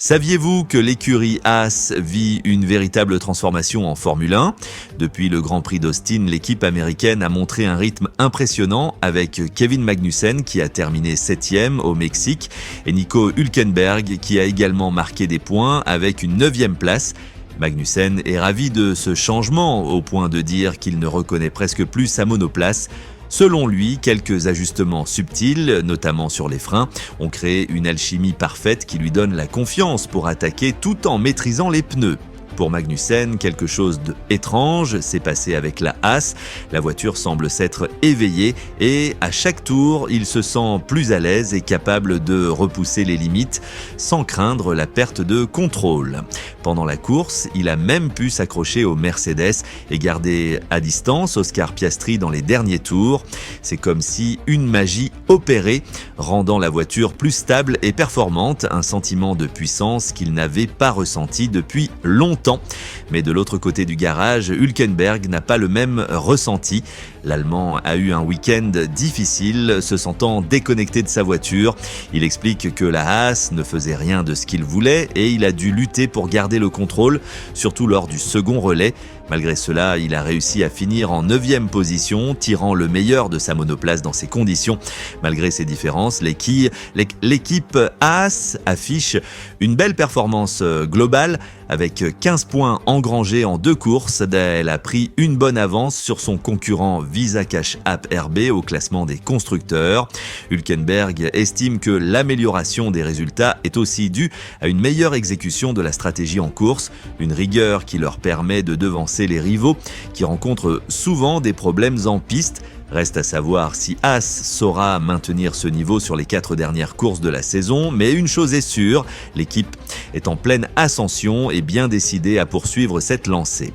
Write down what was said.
Saviez-vous que l'écurie Haas vit une véritable transformation en Formule 1 ? Depuis le Grand Prix d'Austin, l'équipe américaine a montré un rythme impressionnant avec Kevin Magnussen qui a terminé 7e au Mexique et Nico Hülkenberg qui a également marqué des points avec une 9e place. Magnussen est ravi de ce changement au point de dire qu'il ne reconnaît presque plus sa monoplace. Selon lui, quelques ajustements subtils, notamment sur les freins, ont créé une alchimie parfaite qui lui donne la confiance pour attaquer tout en maîtrisant les pneus. Pour Magnussen, quelque chose d'étrange s'est passé avec la Haas. La voiture semble s'être éveillée et à chaque tour, il se sent plus à l'aise et capable de repousser les limites sans craindre la perte de contrôle. Pendant la course, il a même pu s'accrocher au Mercedes et garder à distance Oscar Piastri dans les derniers tours. C'est comme si une magie opérait, rendant la voiture plus stable et performante, un sentiment de puissance qu'il n'avait pas ressenti depuis longtemps. Mais de l'autre côté du garage, Hülkenberg n'a pas le même ressenti. L'Allemand a eu un week-end difficile, se sentant déconnecté de sa voiture. Il explique que la Haas ne faisait rien de ce qu'il voulait et il a dû lutter pour garder le contrôle, surtout lors du second relais. Malgré cela, il a réussi à finir en 9e position, tirant le meilleur de sa monoplace dans ces conditions. Malgré ces différences, l'équipe Haas affiche une belle performance globale avec 15 points engrangés en 2 courses. Elle a pris une bonne avance sur son concurrent Visa Cash App RB au classement des constructeurs. Hülkenberg estime que l'amélioration des résultats est aussi due à une meilleure exécution de la stratégie en course, une rigueur qui leur permet de devancer les rivaux qui rencontrent souvent des problèmes en piste. Reste à savoir si Haas saura maintenir ce niveau sur les 4 dernières courses de la saison, mais une chose est sûre, l'équipe est en pleine ascension et bien décidée à poursuivre cette lancée.